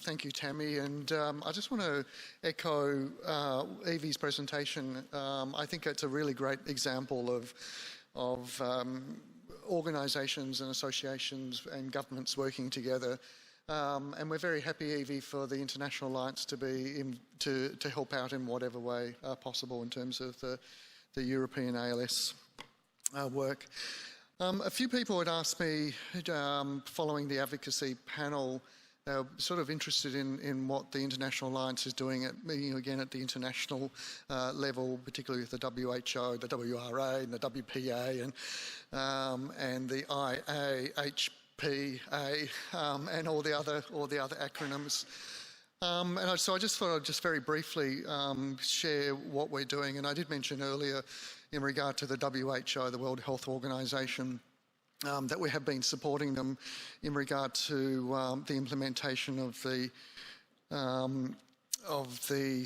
Thank you, Tammy. And I just want to echo Evie's presentation. I think it's a really great example of organisations and associations and governments working together. And we're very happy, Evie, for the International Alliance to help out in whatever way possible in terms of the European ALS work. A few people had asked me, following the advocacy panel, sort of interested in what the International Alliance is doing again at the international level, particularly with the WHO, the WRA, and the WPA, and the IAHPA, and all the other acronyms. So I just thought I'd just very briefly share what we're doing. And I did mention earlier, in regard to the WHO, the World Health Organization, that we have been supporting them in regard to the implementation of the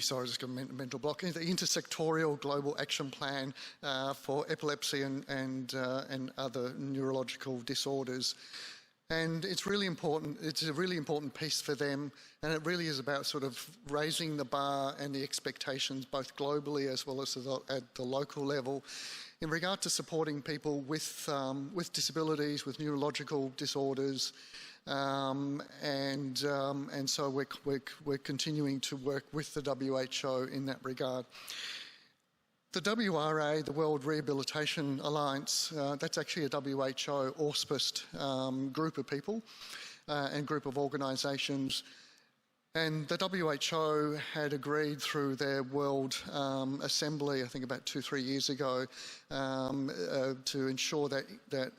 sorry, I just got a mental block, the Intersectorial Global Action Plan for epilepsy and other neurological disorders. And it's really important. It's a really important piece for them, and it really is about sort of raising the bar and the expectations both globally as well as at the local level in regard to supporting people with disabilities, with neurological disorders, and so we're continuing to work with the WHO in that regard. The WRA, the World Rehabilitation Alliance, that's actually a WHO auspiced group of people and group of organisations. And the WHO had agreed through their World Assembly, I think about 2-3 years ago, to ensure that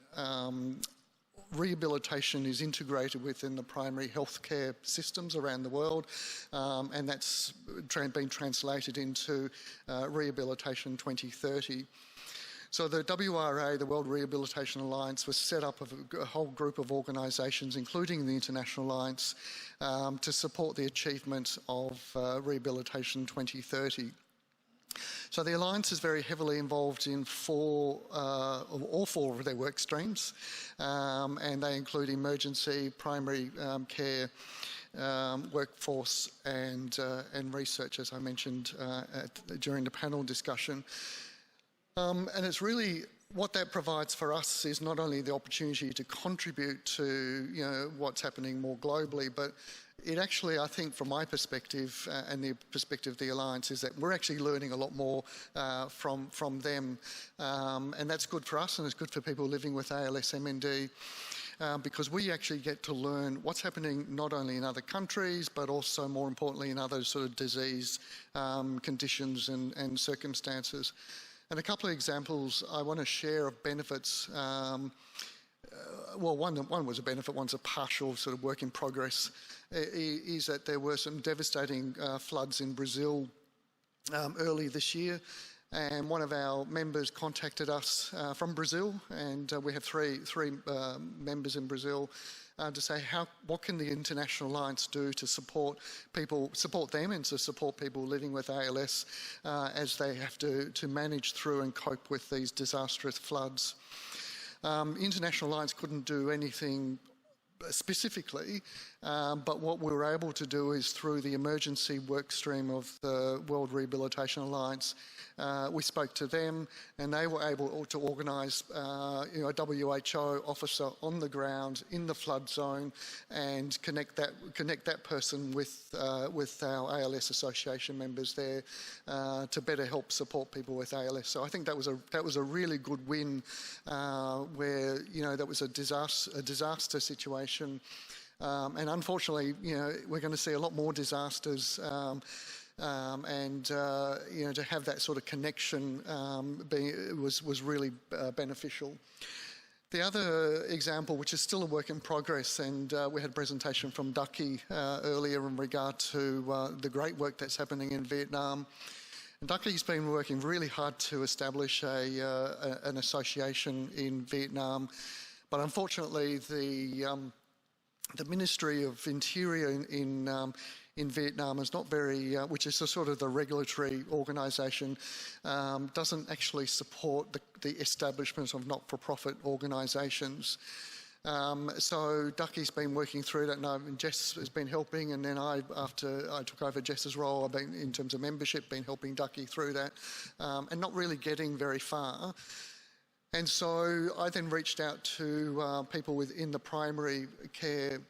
rehabilitation is integrated within the primary healthcare systems around the world, and that's been translated into Rehabilitation 2030. So the WRA, the World Rehabilitation Alliance, was set up of a whole group of organisations, including the International Alliance, to support the achievement of Rehabilitation 2030. So the Alliance is very heavily involved in all four of their work streams, and they include emergency, primary care, workforce and research, as I mentioned during the panel discussion. And it's really what that provides for us is not only the opportunity to contribute to what's happening more globally, but it actually, I think, from my perspective and the perspective of the Alliance, is that we're actually learning a lot more from them, and that's good for us and it's good for people living with ALS MND. Because we actually get to learn what's happening not only in other countries, but also more importantly in other sort of disease conditions and circumstances. And a couple of examples I want to share of benefits. Well, one was a benefit, one's a partial sort of work in progress, is that there were some devastating floods in Brazil early this year. And one of our members contacted us from Brazil, and we have three members in Brazil, to say what can the International Alliance do to support them and to support people living with ALS as they have to manage through and cope with these disastrous floods. International Alliance couldn't do anything specifically, but what we were able to do is through the emergency work stream of the World Rehabilitation Alliance, we spoke to them and they were able to organise a WHO officer on the ground in the flood zone and connect that person with our ALS association members there to better help support people with ALS. So I think that was a really good win where that was a disaster situation, and unfortunately we're going to see a lot more disasters. To have that sort of connection was really beneficial. The other example, which is still a work in progress, and we had a presentation from Ducky earlier in regard to the great work that's happening in Vietnam. And Ducky's been working really hard to establish an association in Vietnam, but unfortunately the Ministry of Interior in Vietnam is not very, which is sort of the regulatory organisation, doesn't actually support the establishment of not-for-profit organisations. So Ducky's been working through that, and Jess has been helping, and then after I took over Jess's role, I've been, in terms of membership, been helping Ducky through that, and not really getting very far. And so I then reached out to people within the primary care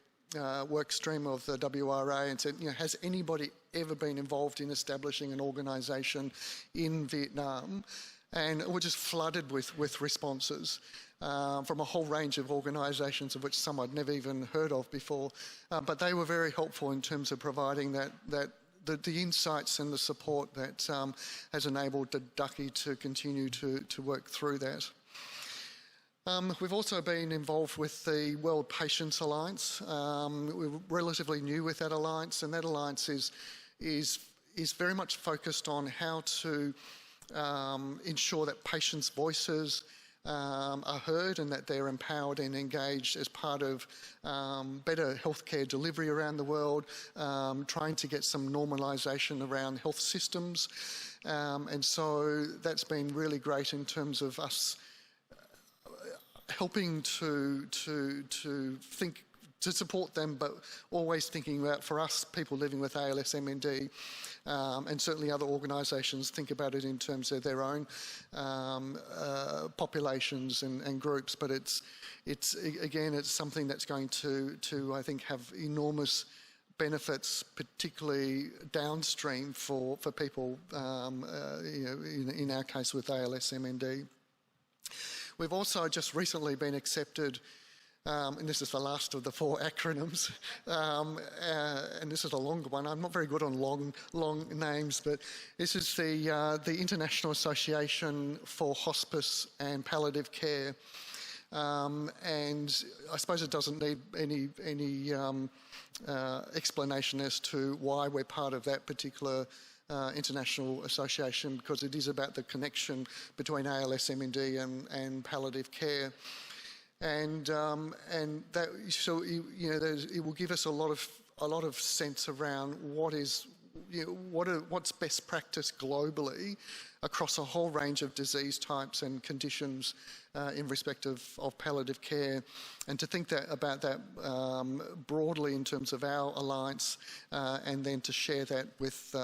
work stream of the WRA and said, has anybody ever been involved in establishing an organisation in Vietnam? And we're just flooded with responses from a whole range of organisations of which some I'd never even heard of before. But they were very helpful in terms of providing the insights and the support that has enabled the Ducky to continue to work through that. We've also been involved with the World Patients Alliance. We're relatively new with that alliance, and that alliance is very much focused on how to ensure that patients' voices are heard and that they're empowered and engaged as part of better healthcare delivery around the world, trying to get some normalisation around health systems. And so that's been really great in terms of us helping to think, to support them, but always thinking about, for us, people living with ALS, MND, and certainly other organisations think about it in terms of their own populations and groups. But it's something that's going to I think have enormous benefits, particularly downstream for people, in our case with ALS, MND. We've also just recently been accepted, and this is the last of the 4 acronyms, and this is a longer one. I'm not very good on long names, but this is the International Association for Hospice and Palliative Care. And I suppose it doesn't need any explanation as to why we're part of that particular international association, because it is about the connection between ALS, MND and palliative care. And that, so it will give us a lot of sense around what's best practice globally across a whole range of disease types and conditions in respect of palliative care, and to think about that broadly in terms of our alliance, and then to share that with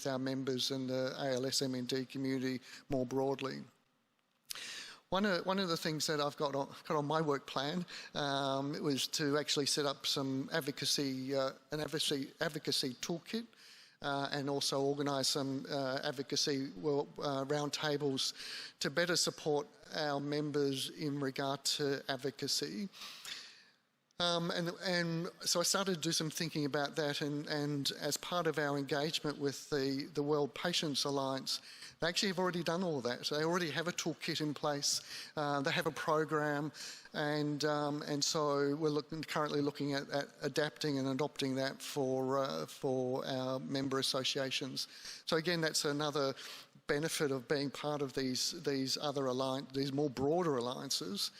our members and the ALS MND community more broadly. One of the things that I've got on my work plan was to actually set up some advocacy toolkit, and also organise some advocacy roundtables to better support our members in regard to advocacy. And so I started to do some thinking about that, and as part of our engagement with the World Patients Alliance, they actually have already done all that. So they already have a toolkit in place. They have a program, and so we're currently looking at adapting and adopting that for our member associations. So again, that's another benefit of being part of these more broader alliances,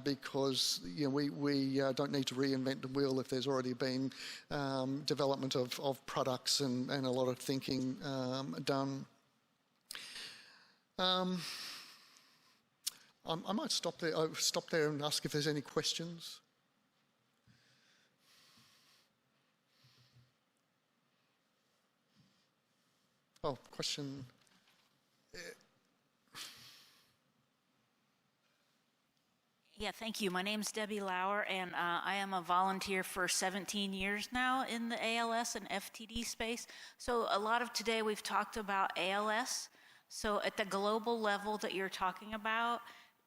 because we don't need to reinvent the wheel if there's already been development of products and a lot of thinking done. I might stop there and ask if there's any questions. Oh, question. Yeah, thank you. My name's Debbie Lauer, and I am a volunteer for 17 years now in the ALS and FTD space. So a lot of today we've talked about ALS. So at the global level that you're talking about,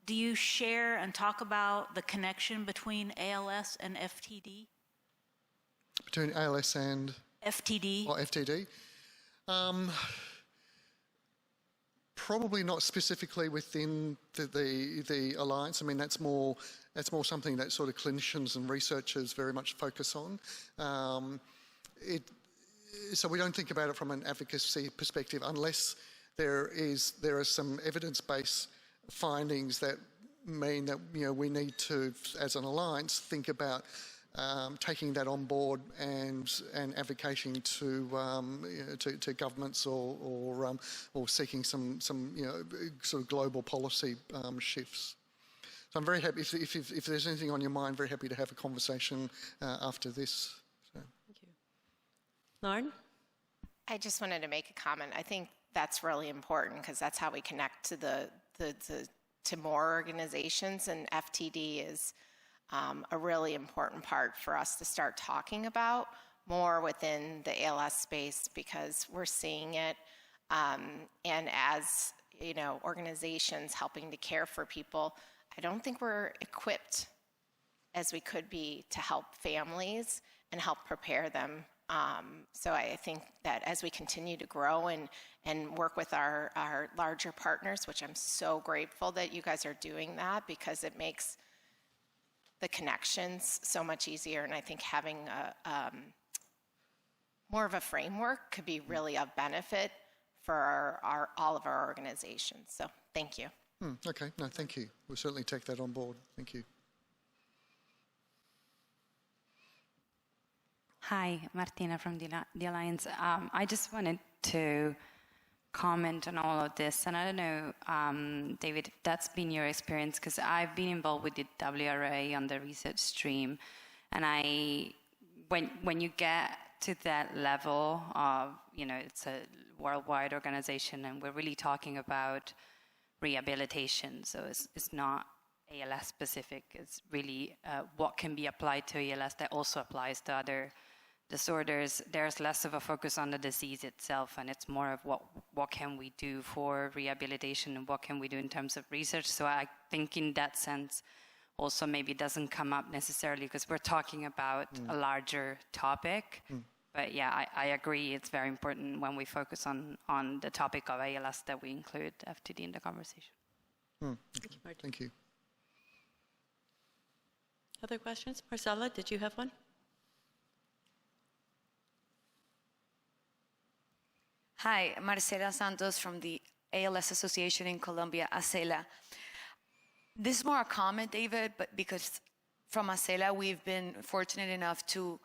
do you share and talk about the connection between ALS and FTD? Between ALS and? FTD. Oh, FTD. Probably not specifically within the alliance. I mean, that's more something that sort of clinicians and researchers very much focus on. So we don't think about it from an advocacy perspective unless there are some evidence-based findings that mean that we need to, as an alliance, think about taking that on board and advocating to governments or seeking some sort of global policy shifts. So I'm very happy, if there's anything on your mind, very happy to have a conversation after this. So. Thank you. Lauren? I just wanted to make a comment. I think that's really important because that's how we connect to to more organizations, and FTD is a really important part for us to start talking about more within the ALS space, because we're seeing it, and as you know, organizations helping to care for people, I don't think we're equipped as we could be to help families and help prepare them. So I think that as we continue to grow and work with our larger partners, which I'm so grateful that you guys are doing that, because it makes the connections so much easier. And I think having more of a framework could be really of benefit for all of our organizations. So thank you. Okay, no, thank you. We'll certainly take that on board. Thank you. Hi, Martina from the Alliance. I just wanted to comment on all of this, and I don't know, David, if that's been your experience, because I've been involved with the WRA on the research stream, and when you get to that level of, you know, it's a worldwide organization, and we're really talking about rehabilitation, so it's not ALS specific, it's really what can be applied to ALS that also applies to other disorders. There's less of a focus on the disease itself, and it's more of what can we do for rehabilitation and what can we do in terms of research. So I think in that sense also maybe it doesn't come up necessarily because we're talking about a larger topic. But yeah, I agree, it's very important when we focus on the topic of ALS that we include FTD in the conversation. Thank you. Other questions? Marcela, did you have one? Hi, Marcela Santos from the ALS Association in Colombia, ACELA. This is more a comment, David, but because from ACELA we've been fortunate enough to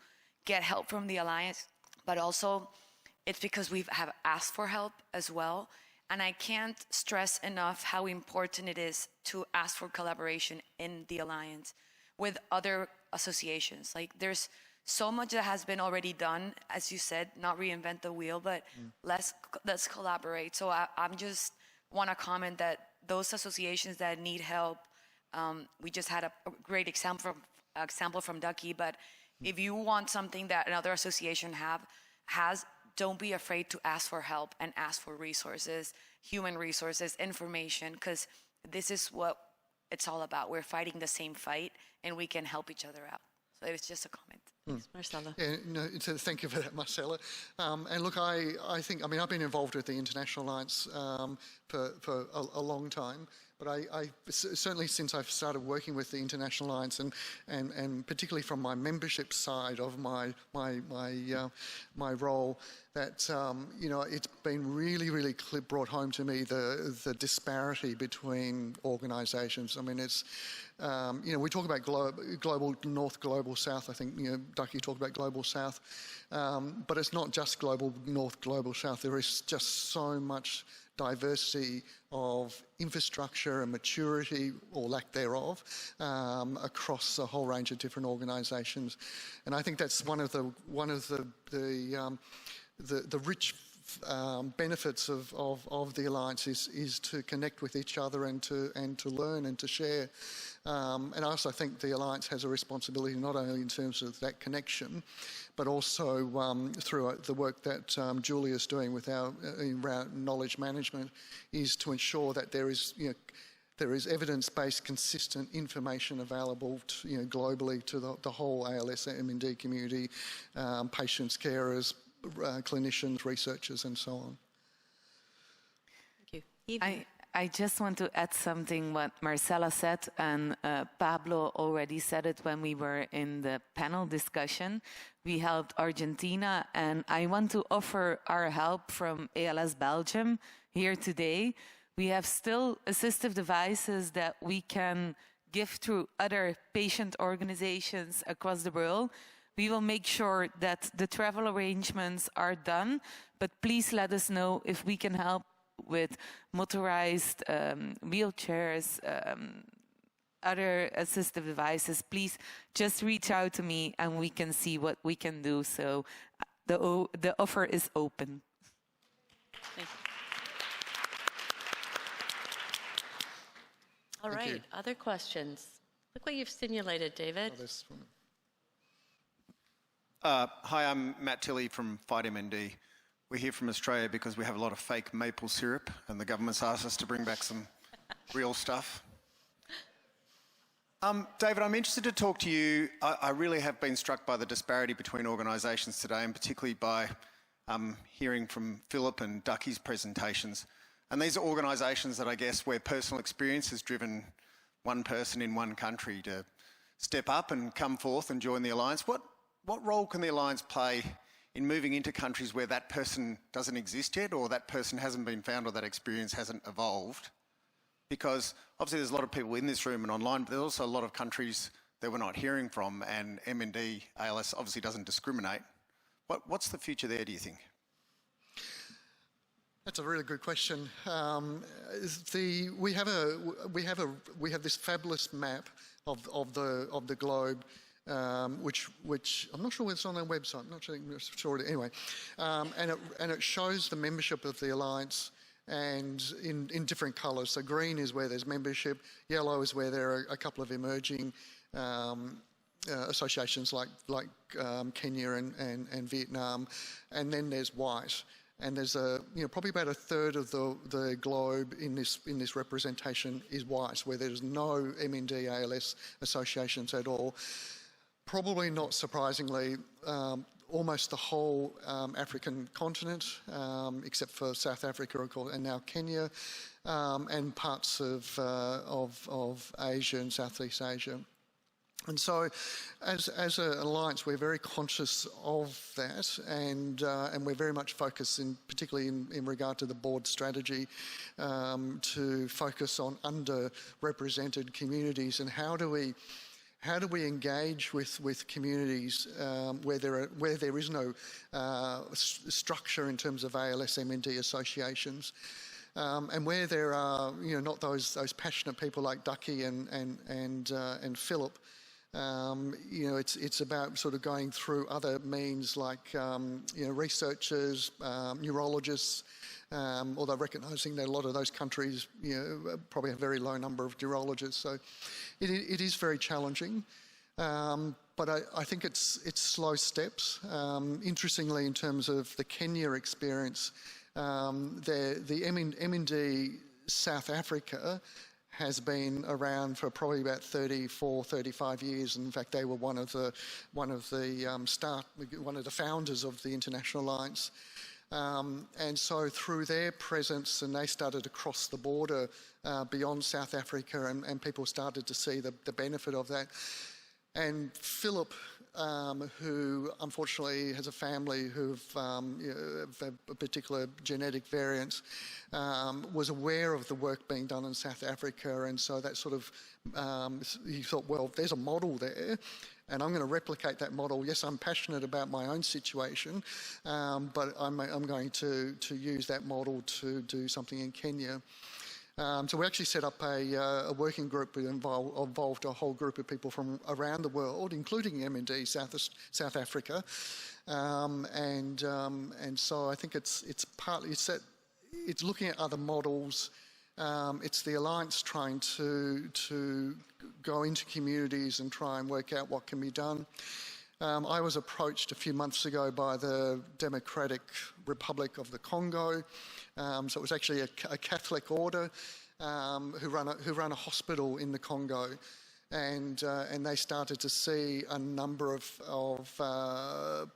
get help from the Alliance, but also it's because we have asked for help as well. And I can't stress enough how important it is to ask for collaboration in the Alliance with other associations. Like there's so much that has been already done, as you said, not reinvent the wheel, but let's collaborate. So I'm just want to comment that those associations that need help, we just had a great example from Ducky, but if you want something that another association has, don't be afraid to ask for help and ask for resources, human resources, information, because this is what it's all about. We're fighting the same fight, and we can help each other out. So it's just a comment. Thanks, Marcela. Yeah, no, thank you for that, Marcela. And look, I think, I mean, I've been involved with the International Alliance for a long time, but I certainly since I've started working with the International Alliance and particularly from my membership side of my role, that you know, it's been really brought home to me the disparity between organisations. I mean, it's you know, we talk about global north, global south. I think, you know, Ducky talked about global south, but it's not just global north, global south. There is just so much diversity of infrastructure and maturity, or lack thereof, across a whole range of different organisations, and I think that's one of the rich benefits of the Alliance is to connect with each other and to learn and to share. And I also think the Alliance has a responsibility not only in terms of that connection, but also through the work that Julia's doing with our knowledge management, is to ensure that there is, you know, there is evidence-based, consistent information available to, you know, globally to the whole ALS MND community, patients, carers, clinicians, researchers, and so on. Thank you. I just want to add something what Marcela said, and Pablo already said it when we were in the panel discussion. We helped Argentina, and I want to offer our help from ALS Belgium here today. We have still assistive devices that we can give through other patient organizations across the world. We will make sure that the travel arrangements are done, but please let us know if we can help with motorized wheelchairs, other assistive devices, please just reach out to me and we can see what we can do. So the offer is open. Thank you. All right, other questions? Look what you've stimulated, David. Oh, this one. Hi, I'm Matt Tilley from Fight MND. We're here from Australia because we have a lot of fake maple syrup and the government's asked us to bring back some real stuff. David, I'm interested to talk to you. I really have been struck by the disparity between organisations today, and particularly by hearing from Philip and Ducky's presentations. And these are organisations that I guess where personal experience has driven one person in one country to step up and come forth and join the alliance. What role can the alliance play in moving into countries where that person doesn't exist yet, or that person hasn't been found, or that experience hasn't evolved? Because obviously there's a lot of people in this room and online, but there's also a lot of countries that we're not hearing from, and MND ALS obviously doesn't discriminate. What's the future there, do you think? That's a really good question. We have this fabulous map of the globe, which I'm not sure whether it's on our website. I'm not sure. Anyway, and it shows the membership of the alliance, and in different colours. So green is where there's membership. Yellow is where there are a couple of emerging associations like Kenya and Vietnam, and then there's white. And there's probably about a third of the globe in this representation is white, where there's no MND ALS associations at all. Probably not surprisingly, almost the whole African continent, except for South Africa, of course, and now Kenya, and parts of Asia and Southeast Asia. And so, as an alliance, we're very conscious of that, and we're very much focused, particularly in regard to the board strategy, to focus on underrepresented communities, and how do we engage with communities where there is no structure in terms of ALS MND associations. And where there are not those passionate people like Ducky and Philip. It's about sort of going through other means like researchers, neurologists, although recognising that a lot of those countries probably have a very low number of neurologists. So it is very challenging, but I think it's slow steps. Interestingly, in terms of the Kenya experience, the MND South Africa has been around for probably about 34, 35 years. In fact, they were one of the founders of the International Alliance. And so through their presence, and they started to cross the border beyond South Africa, and people started to see the benefit of that. And Philip, who unfortunately has a family who've a particular genetic variant, was aware of the work being done in South Africa, and so that sort of he thought, well, there's a model there, and I'm going to replicate that model. Yes, I'm passionate about my own situation, but I'm going to use that model to do something in Kenya. So we actually set up a working group that involved a whole group of people from around the world, including MND South Africa, and so I think it's partly it's looking at other models. It's the alliance trying to go into communities and try and work out what can be done. I was approached a few months ago by the Democratic Republic of the Congo. So it was actually a Catholic order who run a hospital in the Congo, and they started to see a number of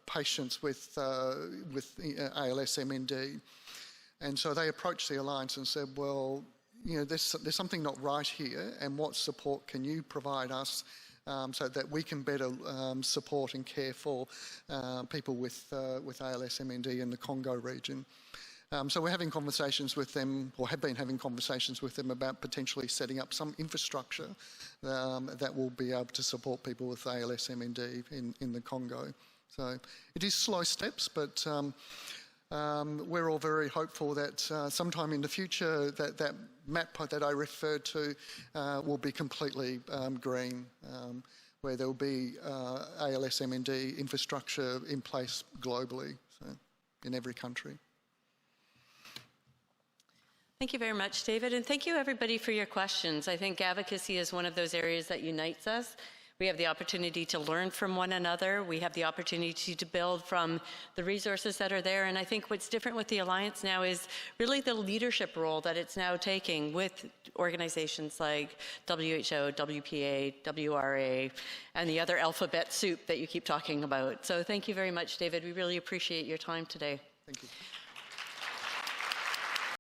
patients with ALS MND, and so they approached the alliance and said, well, there's something not right here, and what support can you provide us? So that we can better support and care for people with ALS MND in the Congo region. So we're having conversations with them, or have been having conversations with them about potentially setting up some infrastructure that will be able to support people with ALS MND in the Congo. So it is slow steps, but we're all very hopeful that sometime in the future that map that I referred to will be completely green, where there will be ALS MND infrastructure in place globally, so in every country. Thank you very much, David, and thank you everybody for your questions. I think advocacy is one of those areas that unites us. We have the opportunity to learn from one another. We have the opportunity to build from the resources that are there. And I think what's different with the Alliance now is really the leadership role that it's now taking with organizations like WHO, WPA, WRA, and the other alphabet soup that you keep talking about. So thank you very much, David. We really appreciate your time today. Thank you.